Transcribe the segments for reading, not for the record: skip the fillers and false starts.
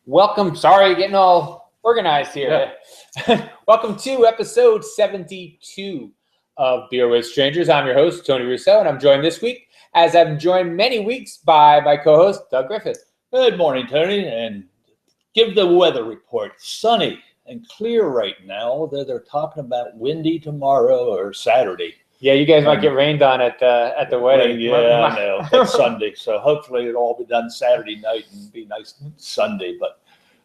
Welcome. Sorry, getting all organized here. Yeah. Welcome to episode 72 of Beer with Strangers. I'm your host, Tony Rousseau, and I'm joined this week, as I'm joined many weeks, by my co-host, Doug Griffith. Good morning, Tony, and give the weather report. Sunny and clear right now. They're talking about windy tomorrow or Saturday. Yeah, you guys might get rained on at the wedding. Yeah, I know. That's Sunday, so hopefully it'll all be done Saturday night and be nice Sunday. But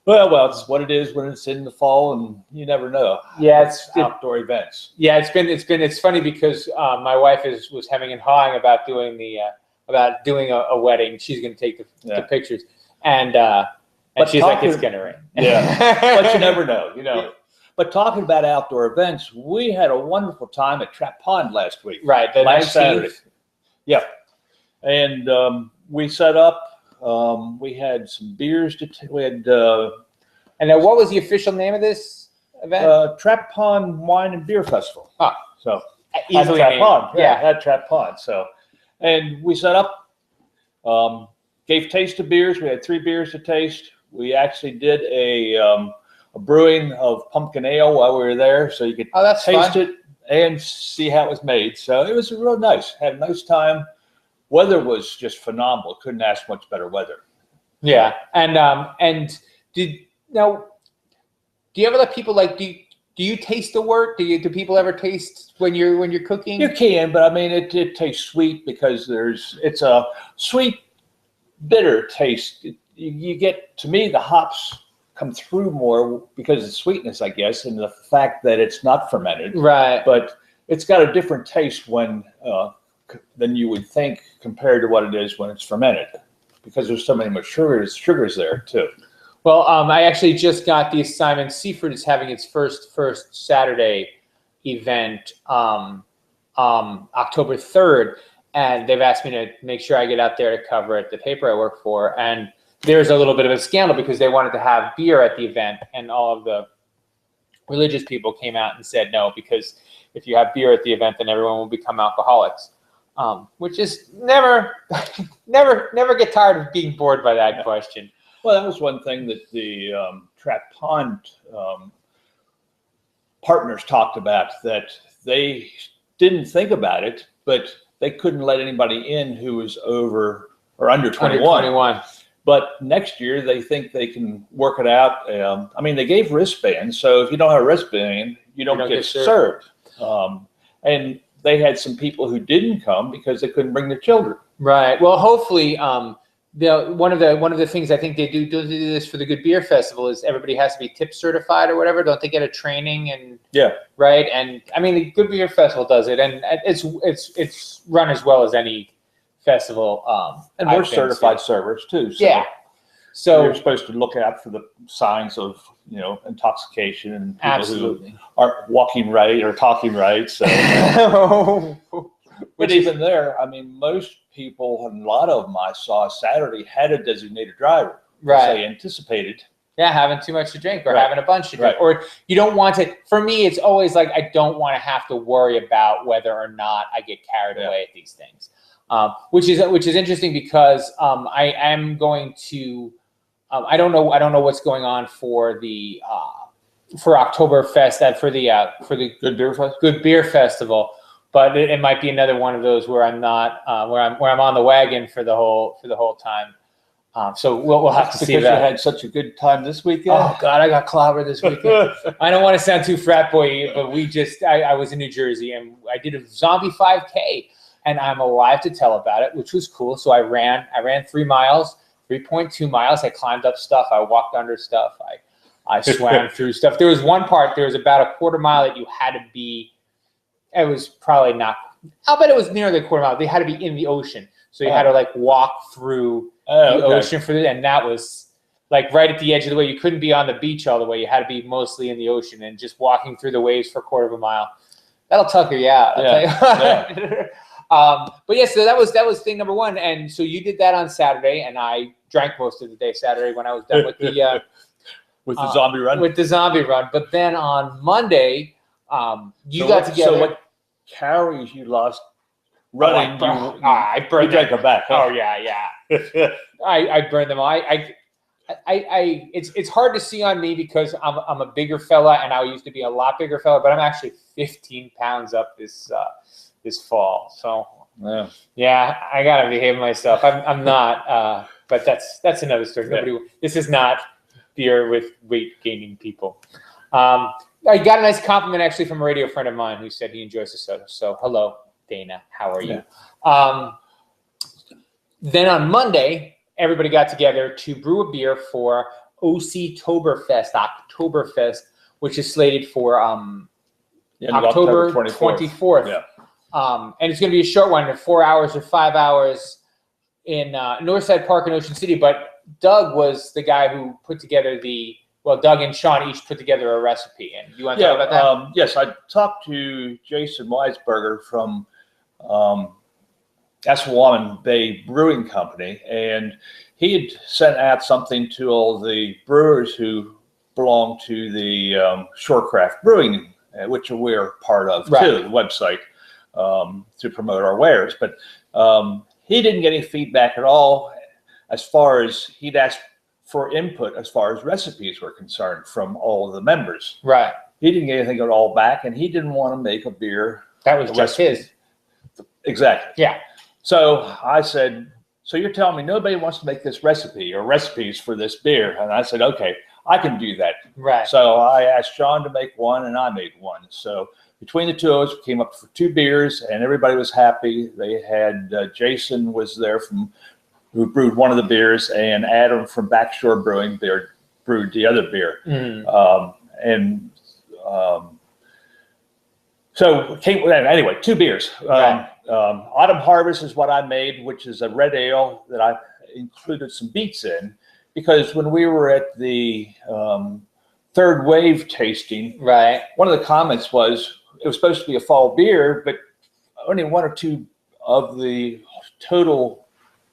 well, it's what it is when it's in the fall, and you never know. Yeah, it's outdoor events. Yeah, it's funny because my wife was hemming and hawing about doing a wedding. She's going to take the pictures, and she's like, it's going to rain. Yeah, but you never know, Yeah. But talking about outdoor events, we had a wonderful time at Trap Pond last week. Right, the last 19th. Saturday. Yeah, and we set up. We had some beers we had. And then what was the official name of this event? Trap Pond Wine and Beer Festival. Oh, so easily at Trap Pond. Yeah, at Trap Pond. So, and we set up. Gave taste of beers. We had 3 beers to taste. We actually did a brewing of pumpkin ale while we were there, so you could taste it and see how it was made. So it was real nice. Had a nice time. Weather was just phenomenal. Couldn't ask much better weather. Yeah, and do you ever let people do you taste the wort? Do people ever taste when you're cooking? You can, but I mean it tastes sweet because it's a sweet bitter taste. You get, to me, the hops come through more because of the sweetness, I guess, and the fact that it's not fermented. Right. But it's got a different taste than you would think compared to what it is when it's fermented, because there's so many more sugars there too. Well, I actually just got the assignment. Seaford is having its first Saturday event, October 3rd, and they've asked me to make sure I get out there to cover it, the paper I work for, and there's a little bit of a scandal because they wanted to have beer at the event, and all of the religious people came out and said no, because if you have beer at the event, then everyone will become alcoholics. Which is never get tired of being bored by that question. Well, that was one thing that the Trap Pond partners talked about, that they didn't think about it, but they couldn't let anybody in who was over or under 21. But next year, they think they can work it out. I mean, they gave wristbands, so if you don't have a wristband, you don't get served. And they had some people who didn't come because they couldn't bring their children. Right. Well, hopefully, one of the things I think they do this for the Good Beer Festival is everybody has to be tip certified or whatever. Don't they get a training? And yeah, right. And I mean, the Good Beer Festival does it, and it's run as well as any festival. And we're certified servers too. So yeah. So you're supposed to look out for the signs of intoxication and people absolutely who aren't walking right or talking right. So, but even there, I mean, most people, and a lot of them I saw Saturday, had a designated driver. Right. They anticipated. Yeah, having too much to drink or right. having a bunch to drink. Right. Or you don't want to, for me, it's always like I don't want to have to worry about whether or not I get carried away at these things. Which is interesting because I am going to I don't know what's going on for the for Oktoberfest for the Good Beer Festival, but it might be another one of those where I'm not where I'm on the wagon for the whole time. So we'll have to see that. Because you had such a good time this weekend. Oh God, I got clobbered this weekend. I don't want to sound too frat boy, but I was in New Jersey and I did a zombie 5K, and I'm alive to tell about it, which was cool. So I ran 3 miles. 3.2 miles. I climbed up stuff. I walked under stuff. I swam through stuff. There was one part. There was about a quarter mile that you had to be. It was probably not. I'll bet it was nearly a quarter mile. They had to be in the ocean, so you had to walk through the ocean for it. And that was right at the edge of the way. You couldn't be on the beach all the way. You had to be mostly in the ocean and just walking through the waves for a quarter of a mile. That'll tucker you out. I'll tell you. But yeah, so that was thing number one. And so you did that on Saturday, and I drank most of the day Saturday when I was done with the zombie run. With the zombie run. But then on Monday, you got together. So what calories you lost running? I burned you drank them back. Huh? Oh yeah. I burned them all. I it's hard to see on me because I'm a bigger fella, and I used to be a lot bigger fella, but I'm actually 15 pounds up this fall. So yeah, I gotta behave myself. I'm not, but that's another story. This is not beer with weight gaining people. I got a nice compliment actually from a radio friend of mine who said he enjoys the soda. So hello, Dana, how are you? Then on Monday, everybody got together to brew a beer for Oktoberfest, which is slated for October 24th. Yeah. And it's going to be a short one, 4 hours or 5 hours in Northside Park in Ocean City. But Doug was the guy who put together Doug and Sean each put together a recipe. And you want to talk about that? Yes, I talked to Jason Weisberger from Assawaman Bay Brewing Company, and he had sent out something to all the brewers who belong to the Shorecraft Brewing, which we're part of too, the website, to promote our wares. But he didn't get any feedback at all as far as he'd asked for input as far as recipes were concerned from all of the members. Right. He didn't get anything at all back, and he didn't want to make a beer. That was just his. Exactly. Yeah. So I said, so you're telling me nobody wants to make this recipe or recipes for this beer? And I said, okay, I can do that. Right. So I asked Sean to make one, and I made one. So between the two of us, we came up for 2 beers, and everybody was happy. They had Jason was there who brewed one of the beers, and Adam from Backshore Brewing brewed the other beer. So anyway, 2 beers. Autumn Harvest is what I made, which is a red ale that I included some beets in, because when we were at the third wave tasting, one of the comments was it was supposed to be a fall beer, but only 1 or 2 of the total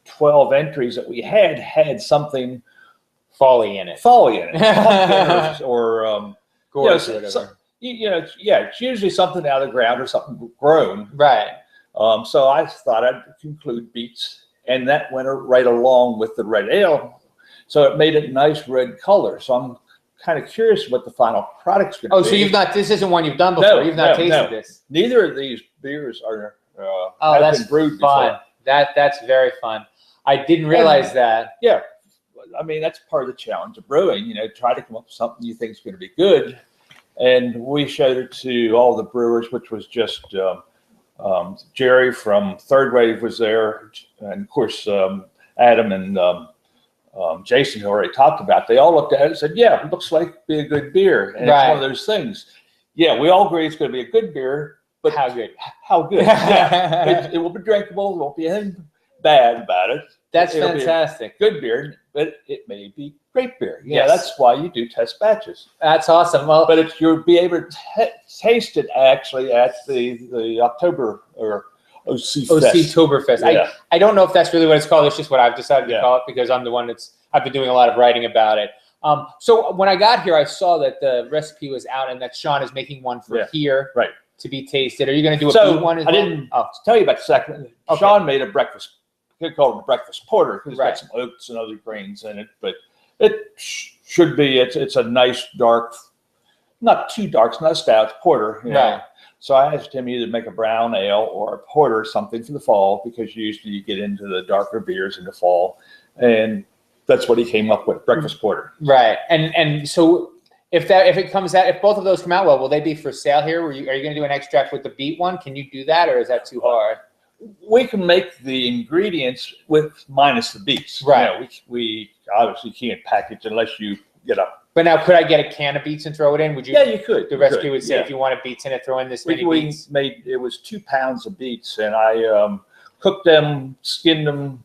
12 entries that we had something folly in it, or gorse or whatever. It's usually something out of the ground or something grown. Right. So I thought I'd include beets, and that went right along with the red ale. So it made a nice red color. So I'm kind of curious what the final product's going to be. So this isn't one you've done before. No, you've not tasted this. Neither of these beers are that's been brewed fun. before. That's very fun. I didn't realize that. Yeah. I mean, that's part of the challenge of brewing, try to come up with something you think is going to be good. And we showed it to all the brewers, which was just Jerry from Third Wave was there. And of course, Adam and Jason, who already talked about, they all looked at it and said, yeah, it looks like be a good beer. And it's one of those things. Yeah, we all agree it's going to be a good beer, but how good? How good? Yeah. It will be drinkable. There won't be anything bad about it. That's fantastic. Good beer, but it may be great beer. Yeah, that's why you do test batches. That's awesome. Well, but you'll be able to taste it actually at the October or Oktoberfest. Yeah. I don't know if that's really what it's called. It's just what I've decided to call it because I'm the one I've been doing a lot of writing about it. So when I got here, I saw that the recipe was out and that Sean is making one for here to be tasted. Are you going to do a beet one as well? I didn't tell you about the second. Okay. Sean made a breakfast. They call it a breakfast porter because it's got some oats and other grains in it, but it should be. It's a nice dark, not too dark. It's not a stout. It's porter. Right. So I asked him either make a brown ale or a porter, something for the fall, because usually you get into the darker beers in the fall, and that's what he came up with, breakfast porter. Right. And so if both of those come out well, will they be for sale here? Are you going to do an extract with the beet one? Can you do that, or is that too hard? We can make the ingredients minus the beets. Right. We obviously can't package unless you get a. But now, could I get a can of beets and throw it in? Would you? Yeah, you could. The recipe would say if you wanted beets in it, throw in this many beets. It was 2 pounds of beets, and I cooked them, skinned them,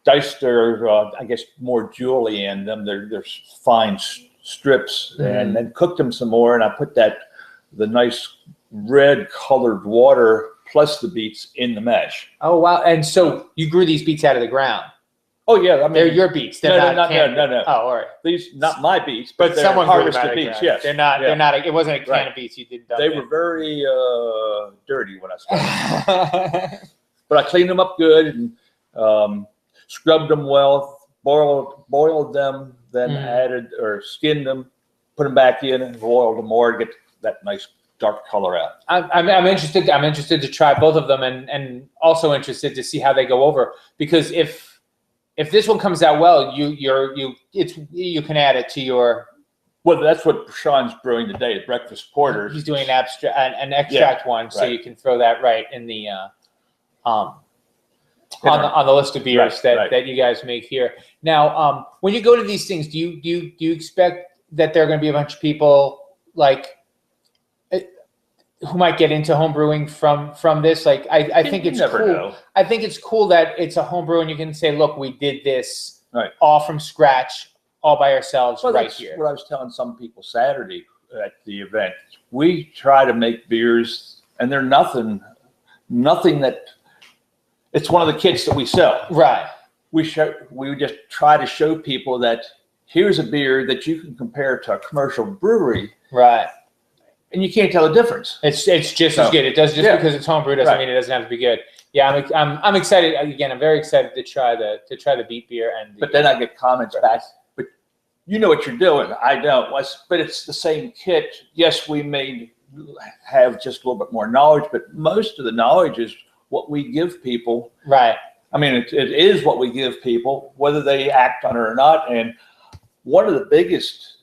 diced their, I guess, more julienne them. They're fine strips, and then cooked them some more. And I put the nice red colored water plus the beets in the mesh. Oh, wow. And so you grew these beets out of the ground? Oh, yeah. I mean, they're your beets. They're no. Oh, all right. These, not my beets, but they're someone harvested beets, yes. They're not, it wasn't a can of beets you did. They were very dirty when I started. But I cleaned them up good and scrubbed them well, boiled them, then added or skinned them, put them back in, and boiled them more to get that nice dark color out. I'm interested. I'm interested to try both of them, and also interested to see how they go over. Because if this one comes out well, you can add it to your. Well, that's what Sean's brewing today. Breakfast porters. He's doing an extract one, so you can throw that right in the on the list of beers that you guys make here. Now, when you go to these things, do you expect that there are going to be a bunch of people like who might get into home brewing from this? Like, I think it's never cool. know. I think it's cool that it's a home brew and you can say, look, we did this all from scratch, all by ourselves right here. What I was telling some people Saturday at the event. We try to make beers, and they're nothing that. It's one of the kits that we sell. Right. We just try to show people that here's a beer that you can compare to a commercial brewery. Right. And you can't tell the difference. It's just as good. It does because it's homebrew doesn't mean it doesn't have to be good. Yeah, I'm excited. Again, I'm very excited to try the beet beer but then I get comments back. But you know what you're doing. I don't. But it's the same kit. Yes, we may have just a little bit more knowledge, but most of the knowledge is what we give people. Right. I mean, it is what we give people, whether they act on it or not. And one of the biggest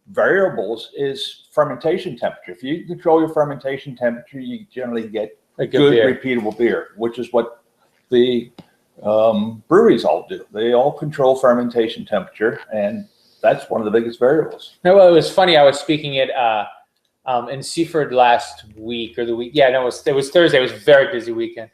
variables is fermentation temperature. If you control your fermentation temperature, you generally get a good repeatable beer, which is what the breweries all do. They all control fermentation temperature, and that's one of the biggest variables. No, well, it was funny. I was speaking at in Seaford last week or the week. Yeah, no, it was Thursday. It was a very busy weekend.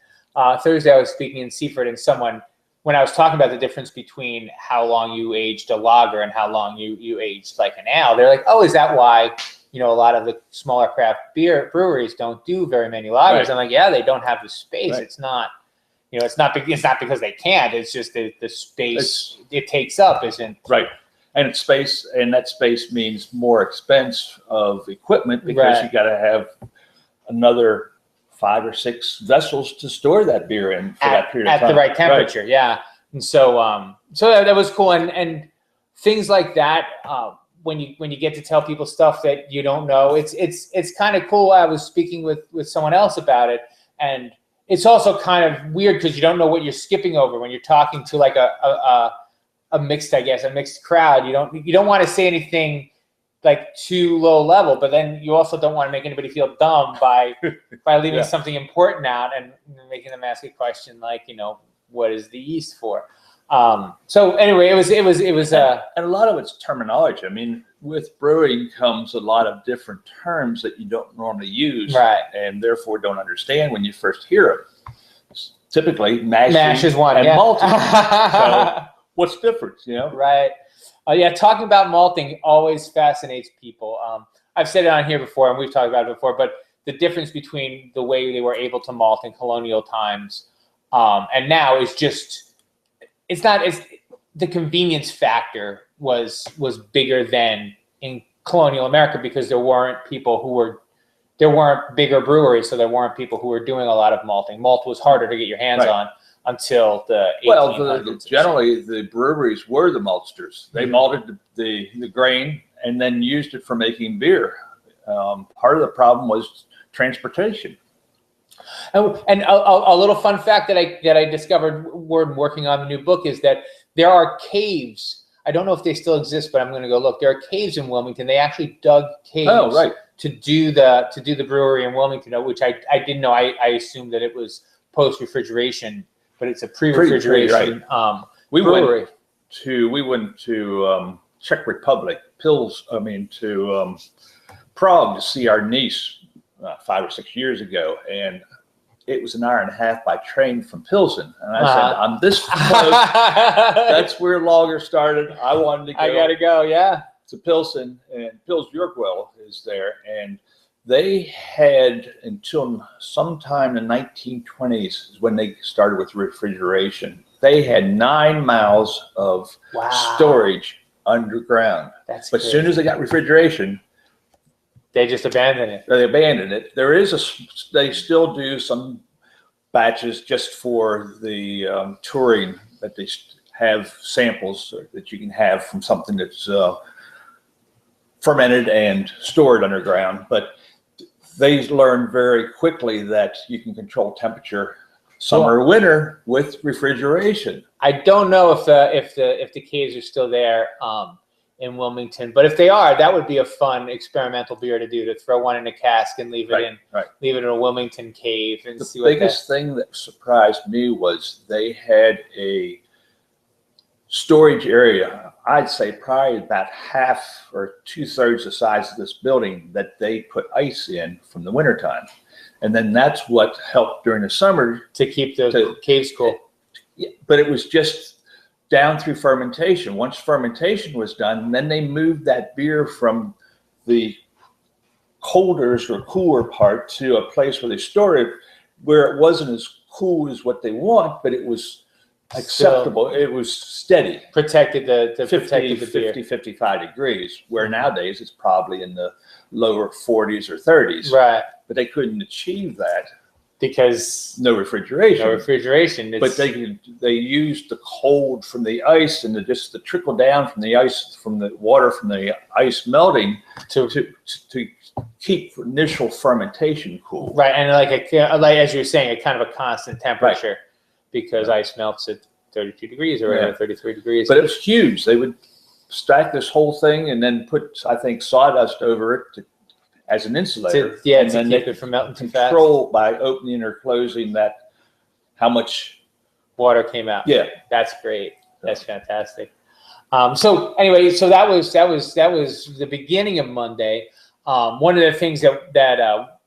Thursday, I was speaking in Seaford, and someone, when I was talking about the difference between how long you aged a lager and how long you aged like an ale, they're like, "Oh, is that why a lot of the smaller craft beer breweries don't do very many lagers?" Right. I'm like, "Yeah, they don't have the space. Right. It's not, it's not because they can't. It's just the space it takes up isn't right." And it's space, and that space means more expense of equipment because you got to have another 5 or 6 vessels to store that beer in for that period of time. At the right temperature, yeah. And so that was cool. And things like that, when you get to tell people stuff that you don't know, it's kind of cool. I was speaking with someone else about it, and it's also kind of weird because you don't know what you're skipping over when you're talking to like a mixed crowd. You don't want to say anything like too low level, but then you also don't want to make anybody feel dumb by leaving something important out and making them ask a question like, what is the yeast for? So anyway, it was and a lot of it's terminology. I mean, with brewing comes a lot of different terms that you don't normally use, and therefore don't understand when you first hear them. Typically, mash is one, and malting. So what's different, Right. Talking about malting always fascinates people. I've said it on here before, and we've talked about it before, but the difference between the way they were able to malt in colonial times and now is just, it's the convenience factor was bigger than in colonial America because there weren't bigger breweries, so there weren't people who were doing a lot of malting. Malt was harder to get your hands on until the 1800s. Generally, the breweries were the maltsters. They malted the grain and then used it for making beer. Part of the problem was transportation. And a little fun fact that I discovered working on the new book is that there are caves. I don't know if they still exist, but I'm going to go look. There are caves in Wilmington. They actually dug caves to do the brewery in Wilmington, which I didn't know. I assumed that it was post refrigeration, but it's a pre-refrigeration brewery. We went to Czech Republic, to Prague to see our niece 5 or 6 years ago, and it was an hour and a half by train from Pilsen. And I said, I'm this close. That's where lager started. I wanted to go. I got to go, to Pilsen, and Pils Bjorkwell is there, and they had until sometime in the 1920s is when they started with refrigeration. They had 9 miles of storage underground. That's but as soon as they got refrigeration, they just abandoned it. They abandoned it. They still do some batches just for the touring that they have samples that you can have from something that's fermented and stored underground. But they learned very quickly that you can control temperature summer or winter with refrigeration. I don't know if the caves are still there in Wilmington, but if they are, that would be a fun experimental beer to do, to throw one in a cask and leave it in a Wilmington cave and see what. The biggest thing that surprised me was they had a storage area, I'd say probably about half or 2/3 the size of this building, that they put ice in from the wintertime. And then that's what helped during the summer to keep the caves cool. But it was just down through fermentation. Once fermentation was done, then they moved that beer from the colders or cooler part to a place where they store it, where it wasn't as cool as what they want, but it was acceptable. It was steady. Protected the beer. 50, 55 degrees, where nowadays it's probably in the lower 40s or 30s. Right. But they couldn't achieve that because no refrigeration. No refrigeration. But they used the cold from the ice and just the trickle down from the ice, from the water from the ice melting to keep initial fermentation cool. Right, and like as you were saying, a kind of a constant temperature, because ice melts at 32 degrees or 33 degrees. But it was huge. They would stack this whole thing and then put, I think, sawdust over it as an insulator. To keep it from melting too fast. Control by opening or closing that, how much water came out. Yeah, that's great. That's fantastic. So anyway, so that was the beginning of Monday. One of the things that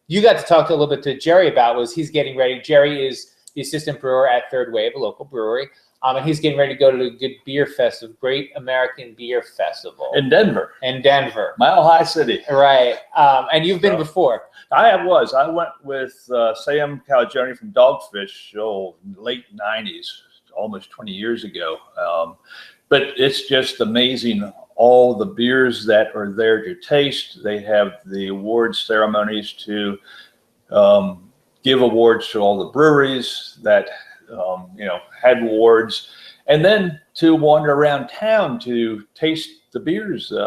you got to talk a little bit to Jerry about was he's getting ready. Jerry is the assistant brewer at Third Wave, a local brewery. And he's getting ready to go to the good Beerfest, of Great American Beer Festival. In Denver. Mile High City. Right. And you've been before. I went with Sam Calagione from Dogfish, late 90s, almost 20 years ago. But it's just amazing, all the beers that are there to taste. They have the awards ceremonies to give awards to all the breweries that had awards, and then to wander around town to taste the beers. There's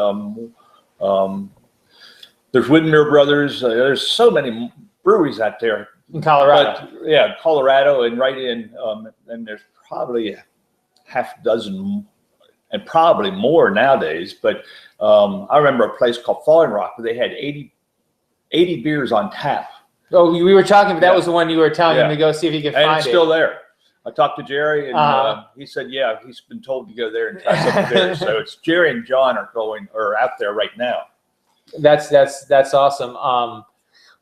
Widmer Brothers. There's so many breweries out there in Colorado. But, Colorado, and right in, and there's probably half a dozen, and probably more nowadays. But I remember a place called Falling Rock where they had 80 beers on tap. Oh, we were talking, but that was the one you were telling him to go see if he could find it. And it's still there. I talked to Jerry, and he said, he's been told to go there and try something there. So it's Jerry and John are out there right now. That's awesome.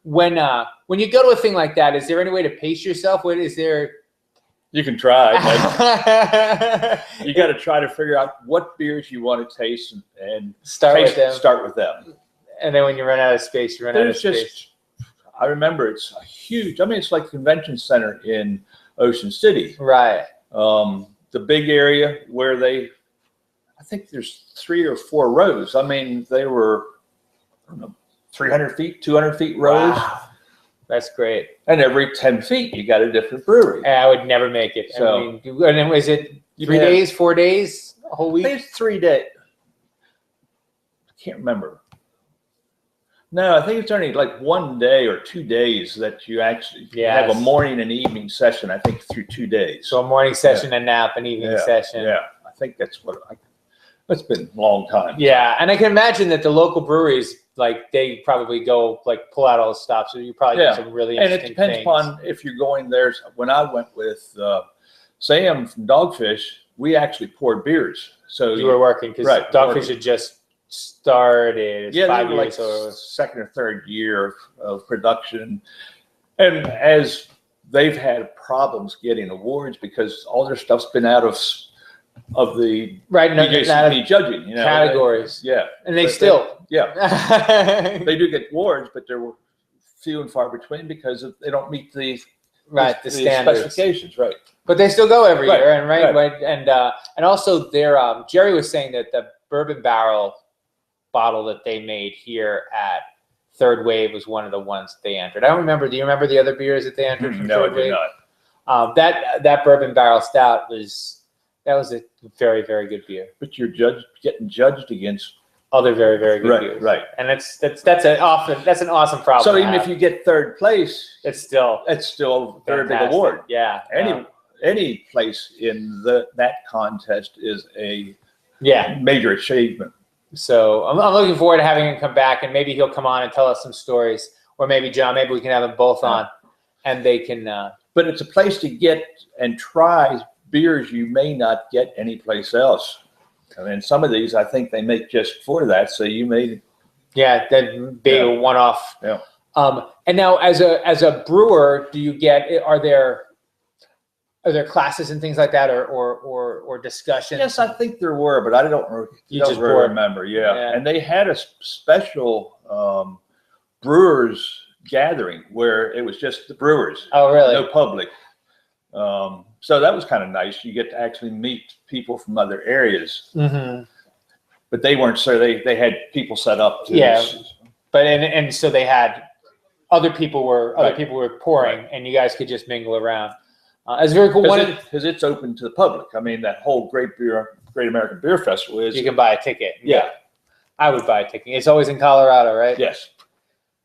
When you go to a thing like that, is there any way to pace yourself? What is there? You can try. You got to try to figure out what beers you want to taste and start with them. And then when you run out of space, you run out of space. I remember it's a huge. I mean, it's like convention center in Ocean City. Right. The big area where I think there's 3 or 4 rows. I mean, they were, 300 feet, 200 feet rows. Wow. That's great. And every 10 feet, you got a different brewery. I would never make it. So, I mean, and then was it 3 days, 4 days, a whole week? I think it's 3 days. I can't remember. No, I think it's only like 1 day or 2 days that you actually have a morning and evening session, I think, through 2 days. So a morning session, a nap, an evening session. Yeah, I think that's that's been a long time. Yeah, and I can imagine that the local breweries, they probably go, pull out all the stops. So you probably do some really interesting things. And it depends upon if you're going there. When I went with Sam from Dogfish, we actually poured beers. So you were working, because Dogfish had just started. Yeah, 5 they were years or second or third year of production, and as they've had problems getting awards because all their stuff's been out of the BJCP judging categories. And they still they do get awards, but there were few and far between because they don't meet the standards, specifications. Right, but they still go every year, and and also Jerry was saying that the bourbon barrel bottle that they made here at Third Wave was one of the ones they entered. I don't remember. Do you remember the other beers that they entered from No, Third Wave? I do not. That bourbon barrel stout was That was a very, very good beer. But you're getting judged against other very, very good beers. Right. And that's an awesome problem. So even if you get third place, it's still a very big award. Yeah. Any place in that contest is a major achievement. So I'm looking forward to having him come back, and maybe he'll come on and tell us some stories, or maybe John, maybe we can have them both on, and they can. But it's a place to get and try beers you may not get anyplace else. I mean, some of these I think they make just for that, so you may. Yeah, that'd be a one-off. Yeah. And now, as a brewer, do you get? Are there classes and things like that, or discussions? Yes, I think there were, but I don't really remember. Yeah, and they had a special Brewers Gathering where it was just the brewers. Oh, really? No public. So that was kind of nice. You get to actually meet people from other areas. Mm-hmm. But they weren't, so they had people set up. But and so they had other people were pouring, and you guys could just mingle around. It's very cool. Because it's open to the public. I mean, that whole Great American Beer Festival is. You can buy a ticket. Yeah. I would buy a ticket. It's always in Colorado, right? Yes.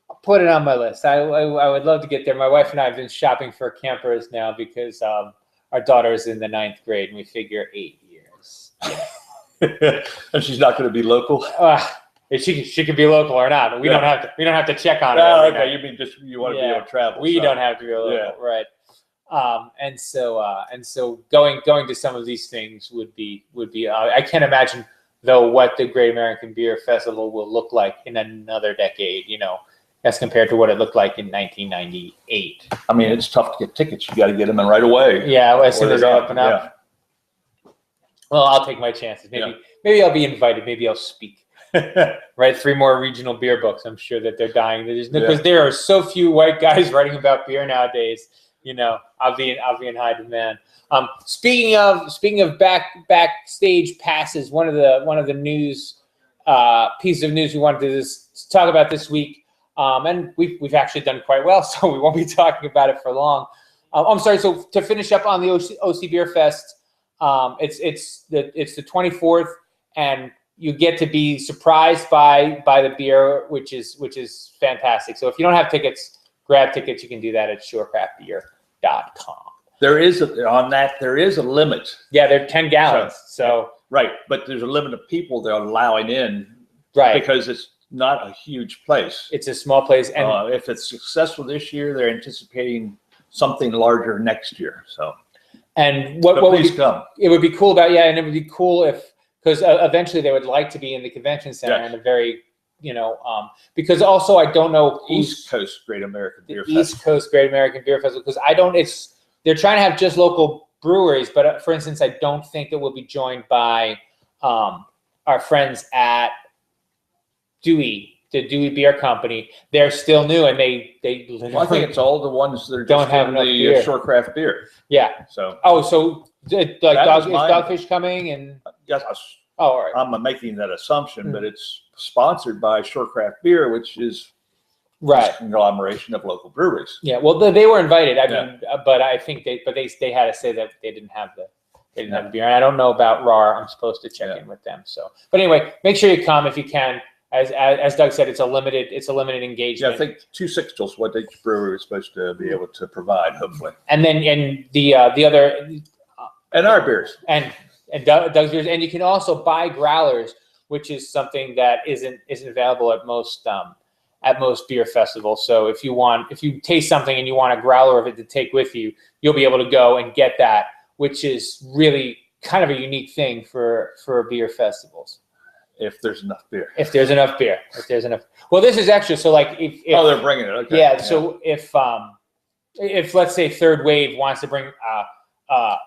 I'll put it on my list. I would love to get there. My wife and I have been shopping for campers now because our daughter is in the 9th grade, and we figure 8 years. And she's not going to be local. She could be local or not. We don't have to check on her. Oh, okay. You mean just you want to be able to travel? We don't have to be local, right? And so going to some of these things would be. I can't imagine though what the Great American Beer Festival will look like in another decade. As compared to what it looked like in 1998. I mean, it's tough to get tickets. You got to get them in right away. Yeah, as soon as they open up. Yeah. Well, I'll take my chances. Maybe I'll be invited. Maybe I'll speak. Write 3 more regional beer books. I'm sure that they're dying. Because there are so few white guys writing about beer nowadays. I'll be in high demand. Speaking of backstage passes, one of the news pieces of news we wanted to talk about this week. And we've actually done quite well, so we won't be talking about it for long. I'm sorry. So to finish up on the OC Beerfest, it's the 24th, and you get to be surprised by the beer, which is fantastic. So if you don't have tickets, grab tickets. You can do that at surecraftbeer.com. There is a limit. Yeah, they're 10 gallons. So right, but there's a limit of people they're allowing in. Right, because it's not a huge place. It's a small place, and if it's successful this year, they're anticipating something larger next year. So, and what please come. It would be cool about and it would be cool because eventually they would like to be in the convention center and a very because also I don't know East Coast Great American Beer Festival. East Coast Great American Beer Festival because they're trying to have just local breweries, but for instance, I don't think that we'll be joined by our friends at Dewey, the Dewey Beer Company. They're still new, and they I think it's all the ones that don't have enough beer. Shore Craft beer. Yeah. So. Is Dogfish coming? And yes. All right. I'm making that assumption, but it's sponsored by Shore Craft Beer, which is a conglomeration of local breweries. Yeah. Well, they were invited. I mean, but I think they had to say that they didn't have the beer, and I don't know about RAR. I'm supposed to check in with them. So, but anyway, make sure you come if you can. As Doug said, it's a limited engagement. Yeah, I think 2 sixtels what each brewery is supposed to be able to provide, hopefully. And then the other and our beers and Doug's beers, and you can also buy growlers, which is something that isn't available at most beer festivals. So if you taste something and you want a growler of it to take with you, you'll be able to go and get that, which is really kind of a unique thing for beer festivals. If there's enough beer. Well, this is extra. So like if they're bringing it. Okay. Yeah. So if let's say Third Wave wants to bring a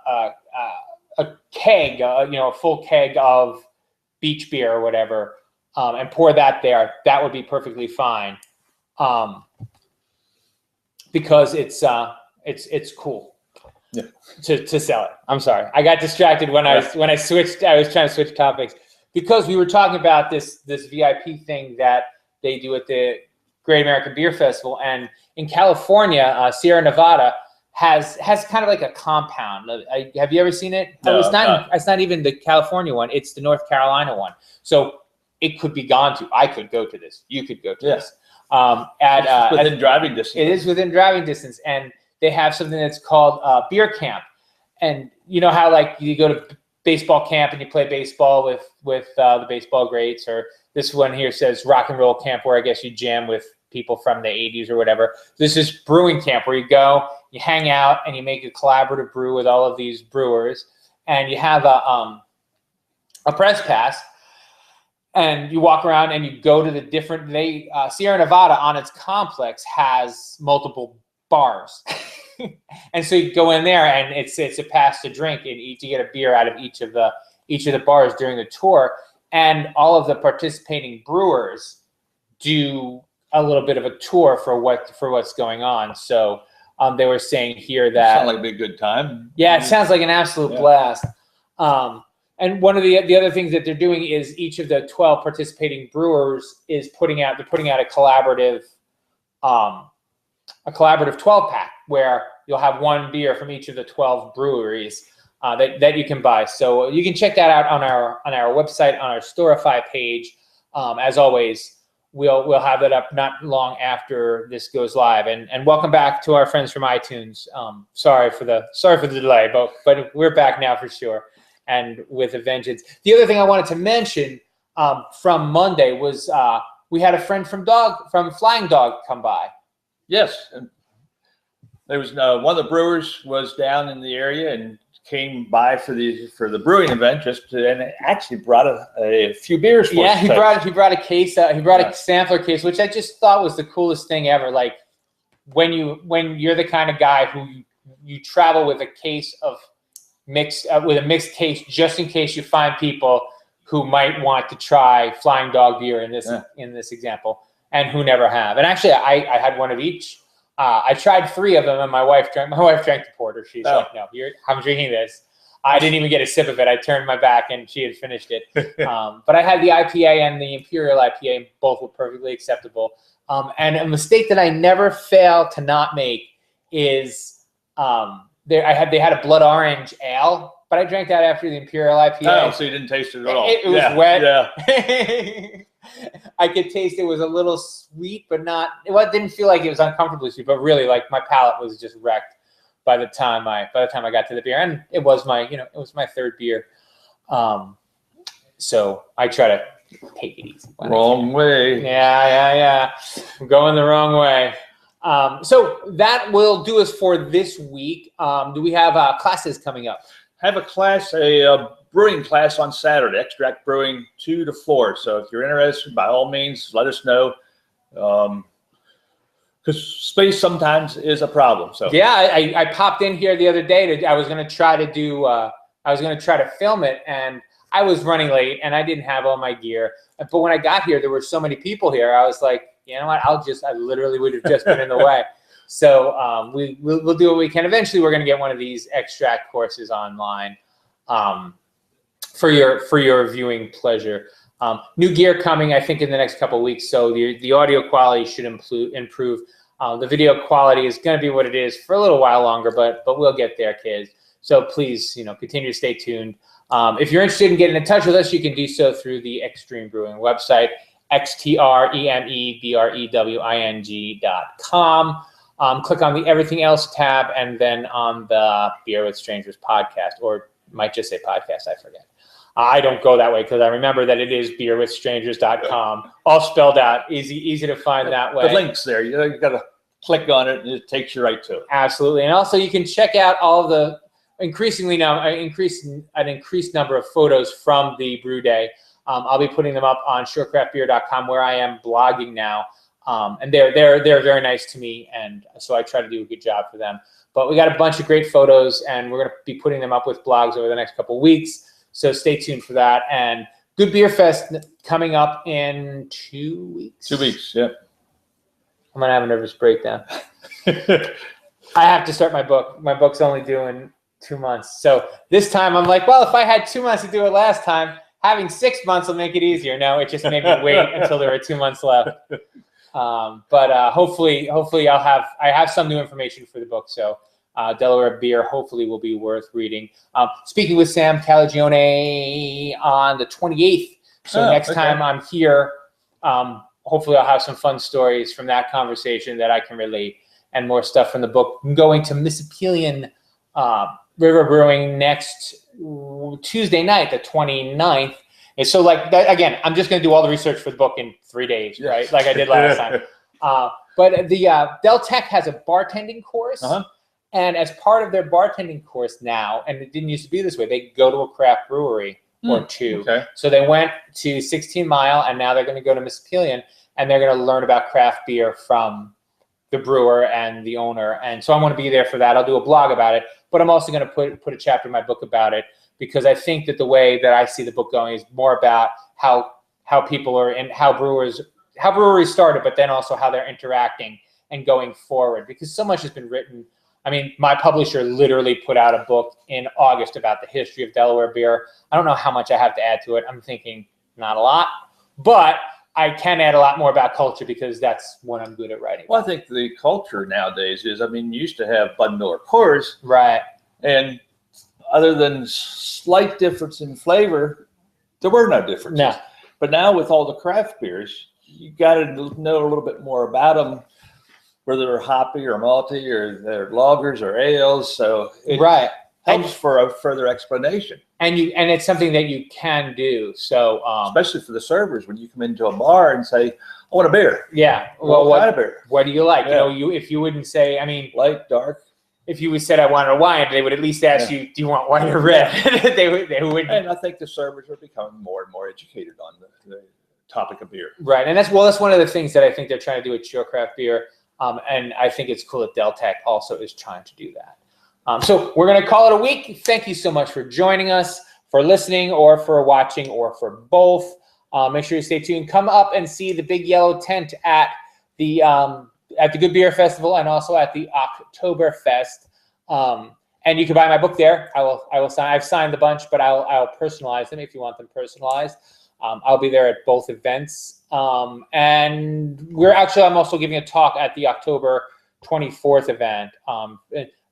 keg, a full keg of beach beer or whatever, and pour that there, that would be perfectly fine. Because it's cool. Yeah. To sell it. I'm sorry. I got distracted when I switched. I was trying to switch topics. Because we were talking about this VIP thing that they do at the Great American Beer Festival, and in California, Sierra Nevada has kind of like a compound. Have you ever seen it? No, it's not. It's not even the California one. It's the North Carolina one. So it could be gone to. I could go to this. You could go to this. It's within driving distance. It is within driving distance, and they have something that's called beer camp. And you know how like you go to baseball camp and you play baseball with the baseball greats, or this one here says rock and roll camp, where I guess you jam with people from the 80s or whatever. This is brewing camp, where you go, you hang out, and you make a collaborative brew with all of these brewers, and you have a press pass, and you walk around and you go to the different. Sierra Nevada on its complex has multiple bars, and so you go in there, and it's a pass to drink, and you get a beer out of each of the bars during the tour, and all of the participating brewers do a little bit of a tour for what's going on. So they were saying here that sounds like a big good time. Yeah, it sounds like an absolute blast. And one of the other things that they're doing is each of the 12 participating brewers is putting out a collaborative 12 pack, where you'll have one beer from each of the 12 breweries that you can buy. So you can check that out on our website, on our Storify page. As always, we'll have that up not long after this goes live. And welcome back to our friends from iTunes. Sorry for the delay, but we're back now for sure, and with a vengeance. The other thing I wanted to mention from Monday was we had a friend from Flying Dog come by. Yes, and there was one of the brewers was down in the area and came by for the brewing event and actually brought a few beers for us. He brought a case. He brought a sampler case, which I just thought was the coolest thing ever. Like when you're the kind of guy who you travel with a case of mixed case, just in case you find people who might want to try Flying Dog beer in this example, and who never have. And actually, I had one of each. I tried 3 of them, and my wife drank the porter. She's like, "No, I'm drinking this." I didn't even get a sip of it. I turned my back, and she had finished it. But I had the IPA and the Imperial IPA, and both were perfectly acceptable. And a mistake that I never fail to not make is they had a blood orange ale, but I drank that after the Imperial IPA. Oh, so you didn't taste it at all. It was wet. Yeah. I could taste it was a little sweet, but not. It didn't feel like it was uncomfortably sweet, but really, like my palate was just wrecked by the time I got to the beer, and it was my 3rd beer. So I try to take it easy. Wrong way. Yeah. I'm going the wrong way. So that will do us for this week. Do we have classes coming up? Have a brewing class on Saturday, extract brewing 2 to 4. So if you're interested, by all means, let us know. Because space sometimes is a problem. So yeah, I popped in here the other day. I was going to try to film it, and I was running late, and I didn't have all my gear. But when I got here, there were so many people here. I was like, you know what? I literally would have just been in the way. So we'll do what we can. Eventually, we're going to get one of these extract courses online for your viewing pleasure. New gear coming, I think, in the next couple of weeks. So the audio quality should improve. The video quality is going to be what it is for a little while longer, but we'll get there, kids. So please, continue to stay tuned. If you're interested in getting in touch with us, you can do so through the Extreme Brewing website, xtremebreewing.com. Click on the Everything Else tab, and then on the Beer with Strangers podcast, or might just say podcast, I forget. I don't go that way because I remember that it is beerwithstrangers.com, all spelled out, easy to find that way. The link's there. You got to click on it, and it takes you right to it. Absolutely. And also you can check out all of the increased number of photos from the brew day. I'll be putting them up on surecraftbeer.com, where I am blogging now. And they're very nice to me, and so I try to do a good job for them. But we got a bunch of great photos, and we're going to be putting them up with blogs over the next couple of weeks. So stay tuned for that. And good Beerfest coming up in 2 weeks. 2 weeks, yep. I'm going to have a nervous breakdown. I have to start my book. My book's only due in 2 months. So this time I'm like, well, if I had 2 months to do it last time, having 6 months will make it easier. No, it just made me wait until there were 2 months left. But hopefully I have some new information for the book. So Delaware beer hopefully will be worth reading. Speaking with Sam Calagione on the 28th. So next time I'm here, hopefully I'll have some fun stories from that conversation that I can relate, and more stuff from the book. I'm going to Mississippian River Brewing next Tuesday night, the 29th. And so like that, again, I'm just going to do all the research for the book in 3 days, right? Like I did last time. But the Del Tech has a bartending course. And as part of their bartending course now, and it didn't used to be this way, they go to a craft brewery or two. So they went to 16 Mile, and now they're going to go to Mississippian, and they're going to learn about craft beer from the brewer and the owner. And so I want to be there for that. I'll do a blog about it, but I'm also going to put a chapter in my book about it, because I think that the way that I see the book going is more about how people are and how breweries started, but then also how they're interacting and going forward, because so much has been written. I mean, my publisher literally put out a book in August about the history of Delaware beer. I don't know how much I have to add to it. I'm thinking not a lot, but I can add a lot more about culture, because that's what I'm good at writing. Well, I think the culture nowadays is, I mean, you used to have Bud Miller Coors. Right. And other than slight difference in flavor, there were no differences. No. But now with all the craft beers, you got to know a little bit more about them, whether they're hoppy or malty or they're lagers or ales. So it helps for a further explanation. And it's something that you can do. So especially for the servers, when you come into a bar and say, "I want a beer." Yeah. Well, what kind of beer? What do you like? Yeah. You know, if you wouldn't say, I mean, light, dark. If you said I wanted a wine, they would at least ask you, "Do you want white or red?" they would. And I think the servers are becoming more and more educated on the topic of beer. Right, and that's one of the things that I think they're trying to do with Chill Craft Beer, and I think it's cool that Del Tech also is trying to do that. So we're going to call it a week. Thank you so much for joining us, for listening, or for watching, or for both. Make sure you stay tuned. Come up and see the big yellow tent at the Good Beer Festival, and also at the Oktoberfest. And you can buy my book there. I will sign. I've signed a bunch, but I'll personalize them if you want them personalized. I'll be there at both events. And I'm also giving a talk at the October 24th event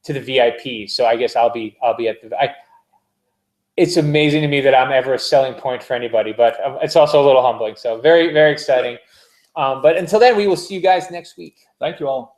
to the VIP. So I guess I'll be at the. It's amazing to me that I'm ever a selling point for anybody, but it's also a little humbling. So very, very exciting. But until then, we will see you guys next week. Thank you all.